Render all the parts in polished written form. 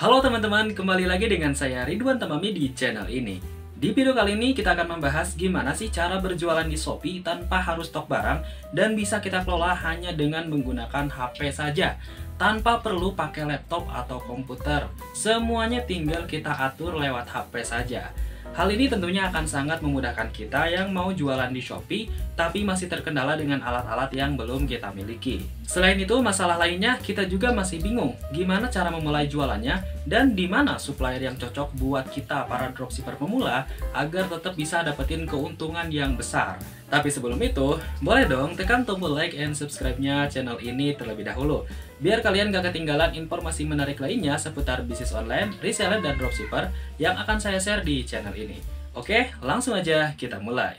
Halo teman-teman, kembali lagi dengan saya Ridwan Tamami di channel ini. Di video kali ini kita akan membahas gimana sih cara berjualan di Shopee tanpa harus stok barang dan bisa kita kelola hanya dengan menggunakan HP saja, tanpa perlu pakai laptop atau komputer. Semuanya tinggal kita atur lewat HP saja. Hal ini tentunya akan sangat memudahkan kita yang mau jualan di Shopee, tapi masih terkendala dengan alat-alat yang belum kita miliki. Selain itu, masalah lainnya kita juga masih bingung gimana cara memulai jualannya dan di mana supplier yang cocok buat kita para dropshipper pemula agar tetap bisa dapetin keuntungan yang besar. Tapi sebelum itu, boleh dong tekan tombol like and subscribe-nya channel ini terlebih dahulu, biar kalian gak ketinggalan informasi menarik lainnya seputar bisnis online, reseller, dan dropshipper yang akan saya share di channel ini. Oke, langsung aja kita mulai.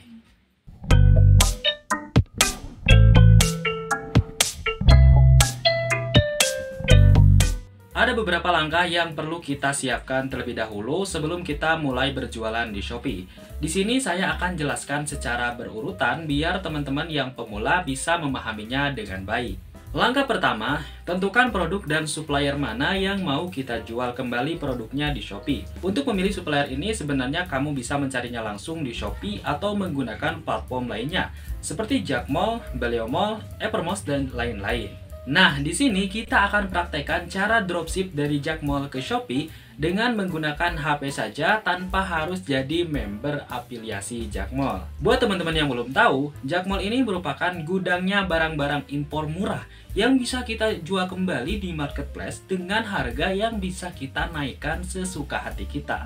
Ada beberapa langkah yang perlu kita siapkan terlebih dahulu sebelum kita mulai berjualan di Shopee. Di sini saya akan jelaskan secara berurutan biar teman-teman yang pemula bisa memahaminya dengan baik. Langkah pertama, tentukan produk dan supplier mana yang mau kita jual kembali produknya di Shopee. Untuk memilih supplier ini sebenarnya kamu bisa mencarinya langsung di Shopee atau menggunakan platform lainnya seperti Jakmall, Beliomall, Evermost, dan lain-lain. Nah, di sini kita akan praktekkan cara dropship dari Jakmall ke Shopee dengan menggunakan HP saja tanpa harus jadi member afiliasi Jakmall. Buat teman-teman yang belum tahu, Jakmall ini merupakan gudangnya barang-barang impor murah yang bisa kita jual kembali di marketplace dengan harga yang bisa kita naikkan sesuka hati kita.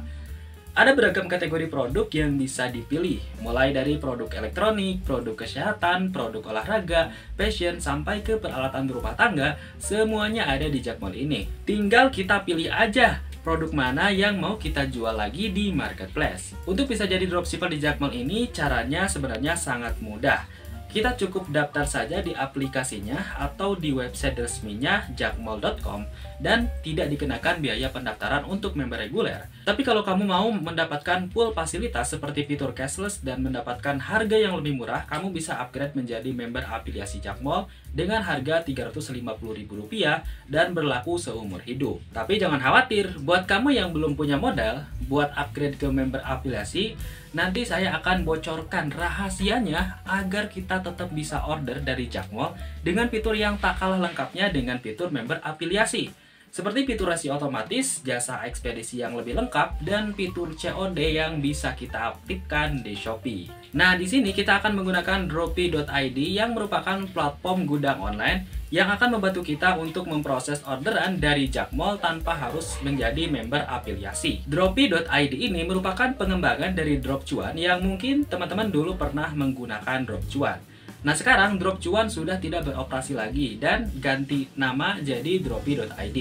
Ada beragam kategori produk yang bisa dipilih, mulai dari produk elektronik, produk kesehatan, produk olahraga, fashion, sampai ke peralatan berumah tangga, semuanya ada di Jakmall ini. Tinggal kita pilih aja produk mana yang mau kita jual lagi di marketplace. Untuk bisa jadi dropshipper di Jakmall ini, caranya sebenarnya sangat mudah. Kita cukup daftar saja di aplikasinya atau di website resminya jakmall.com dan tidak dikenakan biaya pendaftaran untuk member reguler. Tapi kalau kamu mau mendapatkan full fasilitas seperti fitur cashless dan mendapatkan harga yang lebih murah, kamu bisa upgrade menjadi member afiliasi Jakmall dengan harga Rp350.000 dan berlaku seumur hidup. Tapi jangan khawatir, buat kamu yang belum punya modal buat upgrade ke member afiliasi, nanti saya akan bocorkan rahasianya agar kita tetap bisa order dari Jakmall dengan fitur yang tak kalah lengkapnya dengan fitur member afiliasi. Seperti fitur rasio otomatis, jasa ekspedisi yang lebih lengkap, dan fitur COD yang bisa kita aktifkan di Shopee. Nah, di sini kita akan menggunakan Dropi.id yang merupakan platform gudang online yang akan membantu kita untuk memproses orderan dari Jakmall tanpa harus menjadi member afiliasi. Dropi.id ini merupakan pengembangan dari Drop Cuan yang mungkin teman-teman dulu pernah menggunakan Drop Cuan. Nah, sekarang Drop Cuan sudah tidak beroperasi lagi dan ganti nama jadi Dropi.id.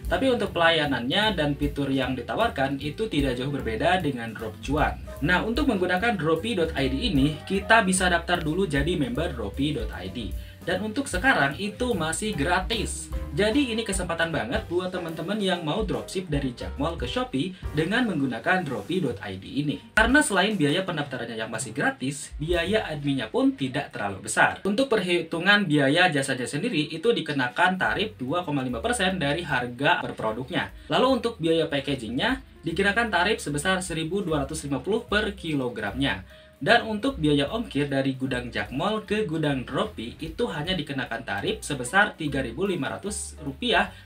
Tapi untuk pelayanannya dan fitur yang ditawarkan itu tidak jauh berbeda dengan Drop Cuan. Nah, untuk menggunakan Dropi.id ini, kita bisa daftar dulu jadi member Dropi.id. Dan untuk sekarang itu masih gratis. Jadi ini kesempatan banget buat teman-teman yang mau dropship dari Jakmall ke Shopee dengan menggunakan Dropi.id ini. Karena selain biaya pendaftarannya yang masih gratis, biaya adminnya pun tidak terlalu besar. Untuk perhitungan biaya jasanya sendiri itu dikenakan tarif 2,5% dari harga per produknya. Lalu untuk biaya packagingnya dikenakan tarif sebesar Rp1.250 per kilogramnya. Dan untuk biaya ongkir dari gudang Jakmall ke gudang Dropi itu hanya dikenakan tarif sebesar Rp3.500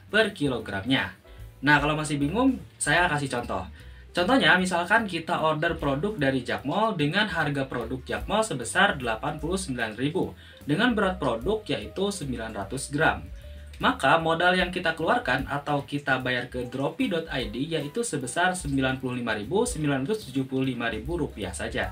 per kilogramnya. Nah, kalau masih bingung, saya kasih contoh. Contohnya, misalkan kita order produk dari Jakmall dengan harga produk Jakmall sebesar Rp89.000 dengan berat produk yaitu 900 gram. Maka modal yang kita keluarkan atau kita bayar ke Dropi.id yaitu sebesar Rp95.975.000 saja.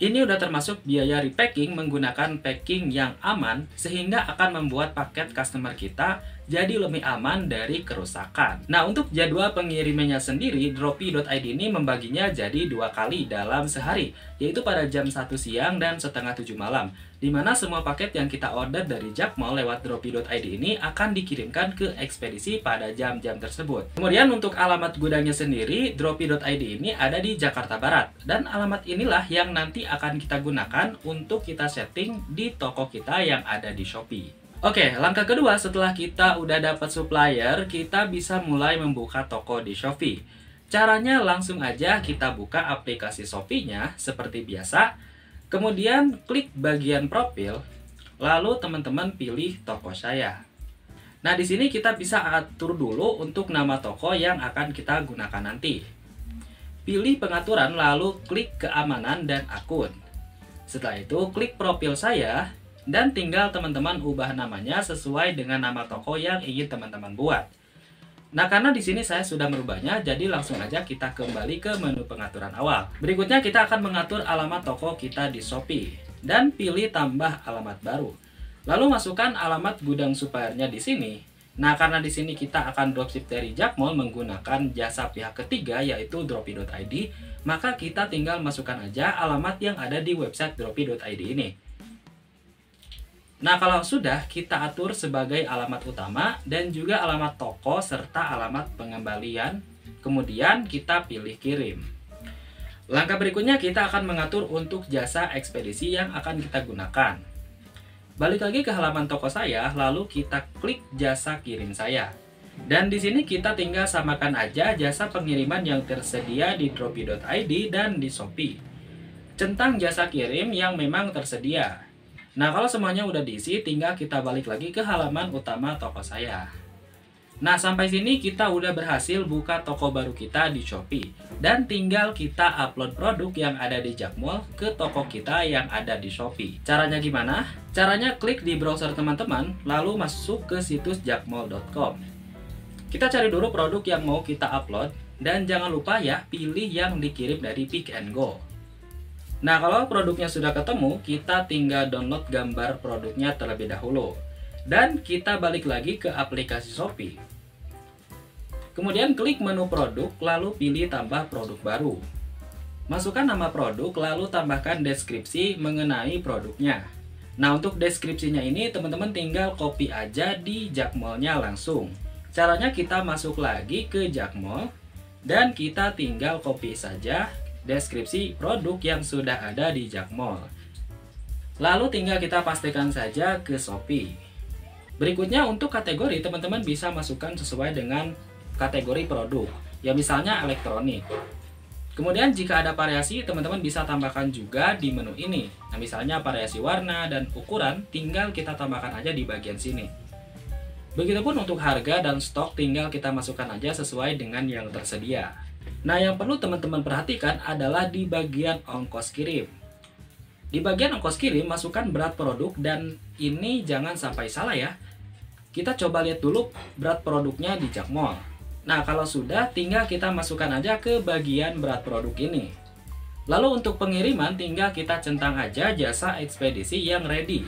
Ini udah termasuk biaya repacking menggunakan packing yang aman sehingga akan membuat paket customer kita jadi lebih aman dari kerusakan. Nah, untuk jadwal pengirimannya sendiri, Dropi.id ini membaginya jadi 2 kali dalam sehari, yaitu pada jam 1 siang dan setengah 7 malam, di mana semua paket yang kita order dari Jakmall lewat Dropi.id ini akan dikirimkan ke ekspedisi pada jam-jam tersebut. Kemudian untuk alamat gudangnya sendiri, Dropi.id ini ada di Jakarta Barat, dan alamat inilah yang nanti akan kita gunakan untuk kita setting di toko kita yang ada di Shopee. Oke, langkah kedua setelah kita udah dapat supplier, kita bisa mulai membuka toko di Shopee. Caranya langsung aja kita buka aplikasi Shopee-nya seperti biasa. Kemudian klik bagian profil, lalu teman-teman pilih toko saya. Nah, di sini kita bisa atur dulu untuk nama toko yang akan kita gunakan nanti. Pilih pengaturan lalu klik keamanan dan akun. Setelah itu klik profil saya dan tinggal teman-teman ubah namanya sesuai dengan nama toko yang ingin teman-teman buat. Nah, karena di sini saya sudah merubahnya, jadi langsung aja kita kembali ke menu pengaturan awal. Berikutnya kita akan mengatur alamat toko kita di Shopee dan pilih tambah alamat baru. Lalu masukkan alamat gudang suppliernya di sini. Nah, karena di sini kita akan dropship dari Jakmall menggunakan jasa pihak ketiga yaitu Dropi.id, maka kita tinggal masukkan aja alamat yang ada di website Dropi.id ini. Nah, kalau sudah, kita atur sebagai alamat utama dan juga alamat toko serta alamat pengembalian. Kemudian kita pilih kirim. Langkah berikutnya kita akan mengatur untuk jasa ekspedisi yang akan kita gunakan. Balik lagi ke halaman toko saya, lalu kita klik jasa kirim saya. Dan di sini kita tinggal samakan aja jasa pengiriman yang tersedia di Dropi.id dan di Shopee. Centang jasa kirim yang memang tersedia. Nah, kalau semuanya udah diisi, tinggal kita balik lagi ke halaman utama toko saya. Nah, sampai sini kita udah berhasil buka toko baru kita di Shopee. Dan tinggal kita upload produk yang ada di Jakmall ke toko kita yang ada di Shopee. Caranya gimana? Caranya klik di browser teman-teman, lalu masuk ke situs jakmall.com. Kita cari dulu produk yang mau kita upload, dan jangan lupa ya, pilih yang dikirim dari Pick and Go. Nah, kalau produknya sudah ketemu, kita tinggal download gambar produknya terlebih dahulu. Dan kita balik lagi ke aplikasi Shopee. Kemudian klik menu produk, lalu pilih tambah produk baru. Masukkan nama produk, lalu tambahkan deskripsi mengenai produknya. Nah, untuk deskripsinya ini teman-teman tinggal copy aja di Jakmall-nya langsung. Caranya kita masuk lagi ke Jakmall, dan kita tinggal copy saja deskripsi produk yang sudah ada di Jakmall. Lalu tinggal kita pastikan saja ke Shopee. Berikutnya untuk kategori, teman-teman bisa masukkan sesuai dengan kategori produk. Ya, misalnya elektronik. Kemudian jika ada variasi, teman-teman bisa tambahkan juga di menu ini. Nah, misalnya variasi warna dan ukuran, tinggal kita tambahkan aja di bagian sini. Begitupun untuk harga dan stok, tinggal kita masukkan aja sesuai dengan yang tersedia. Nah, yang perlu teman-teman perhatikan adalah di bagian ongkos kirim. Di bagian ongkos kirim, masukkan berat produk dan ini jangan sampai salah ya. Kita coba lihat dulu berat produknya di Jakmall. Nah, kalau sudah, tinggal kita masukkan aja ke bagian berat produk ini. Lalu untuk pengiriman, tinggal kita centang aja jasa ekspedisi yang ready.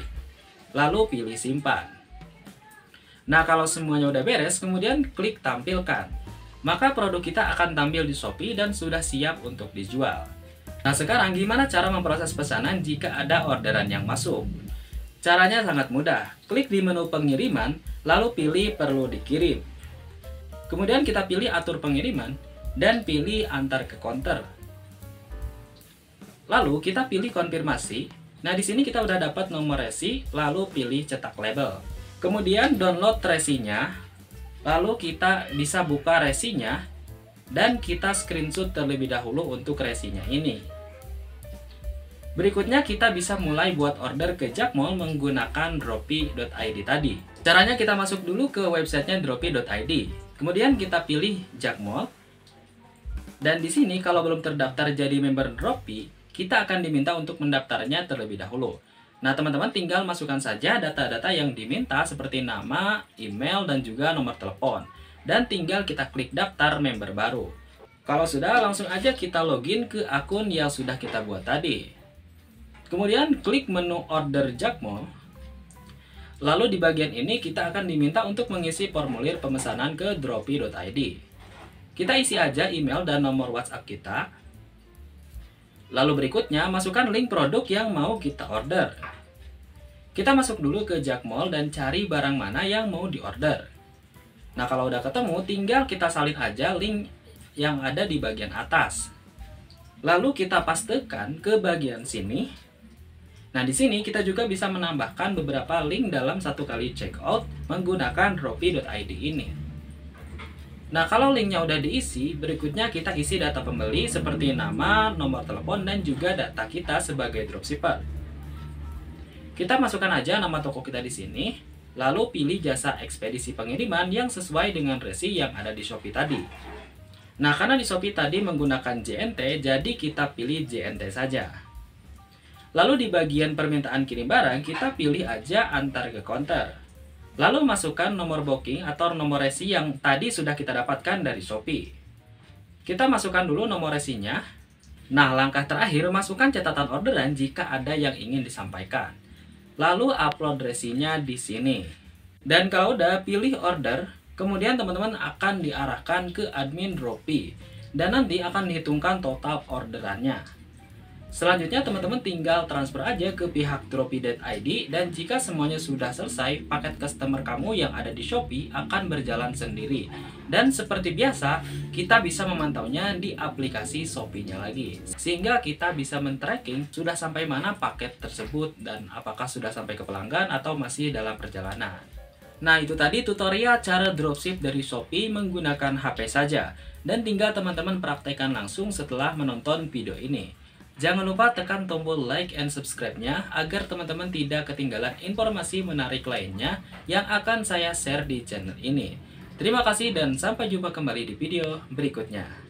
Lalu pilih simpan. Nah, kalau semuanya udah beres, kemudian klik tampilkan. Maka produk kita akan tampil di Shopee dan sudah siap untuk dijual. Nah, sekarang gimana cara memproses pesanan jika ada orderan yang masuk? Caranya sangat mudah. Klik di menu pengiriman, lalu pilih perlu dikirim. Kemudian kita pilih atur pengiriman dan pilih antar ke konter. Lalu kita pilih konfirmasi. Nah, di sini kita udah dapat nomor resi, lalu pilih cetak label. Kemudian download resinya. Lalu kita bisa buka resinya dan kita screenshot terlebih dahulu untuk resinya ini. Berikutnya kita bisa mulai buat order ke Jakmall menggunakan Dropi.id tadi. Caranya kita masuk dulu ke websitenya Dropi.id. Kemudian kita pilih Jakmall. Dan di sini kalau belum terdaftar jadi member Dropi, kita akan diminta untuk mendaftarnya terlebih dahulu. Nah, teman-teman tinggal masukkan saja data-data yang diminta seperti nama, email, dan juga nomor telepon. Dan tinggal kita klik daftar member baru. Kalau sudah, langsung aja kita login ke akun yang sudah kita buat tadi. Kemudian klik menu order Jakmall. Lalu di bagian ini kita akan diminta untuk mengisi formulir pemesanan ke Dropi.id. Kita isi aja email dan nomor WhatsApp kita. Lalu berikutnya masukkan link produk yang mau kita order. Kita masuk dulu ke Jakmall dan cari barang mana yang mau diorder. Nah, kalau udah ketemu, tinggal kita salin aja link yang ada di bagian atas. Lalu kita pastekan ke bagian sini. Nah, di sini kita juga bisa menambahkan beberapa link dalam satu kali checkout menggunakan Shopee.id ini. Nah, kalau linknya udah diisi, berikutnya kita isi data pembeli seperti nama, nomor telepon, dan juga data kita sebagai dropshipper. Kita masukkan aja nama toko kita di sini, lalu pilih jasa ekspedisi pengiriman yang sesuai dengan resi yang ada di Shopee tadi. Nah, karena di Shopee tadi menggunakan JNT, jadi kita pilih JNT saja. Lalu di bagian permintaan kirim barang, kita pilih aja antar ke counter. Lalu masukkan nomor booking atau nomor resi yang tadi sudah kita dapatkan dari Shopee. Kita masukkan dulu nomor resinya. Nah, langkah terakhir masukkan catatan orderan jika ada yang ingin disampaikan. Lalu upload resinya di sini. Dan kalau udah pilih order, kemudian teman-teman akan diarahkan ke admin Shopee. Dan nanti akan dihitungkan total orderannya. Selanjutnya teman-teman tinggal transfer aja ke pihak Shopee.id, dan jika semuanya sudah selesai, paket customer kamu yang ada di Shopee akan berjalan sendiri. Dan seperti biasa, kita bisa memantaunya di aplikasi Shopee-nya lagi. Sehingga kita bisa men-tracking sudah sampai mana paket tersebut dan apakah sudah sampai ke pelanggan atau masih dalam perjalanan. Nah, itu tadi tutorial cara dropship dari Shopee menggunakan HP saja. Dan tinggal teman-teman praktekkan langsung setelah menonton video ini. Jangan lupa tekan tombol like and subscribe-nya agar teman-teman tidak ketinggalan informasi menarik lainnya yang akan saya share di channel ini. Terima kasih dan sampai jumpa kembali di video berikutnya.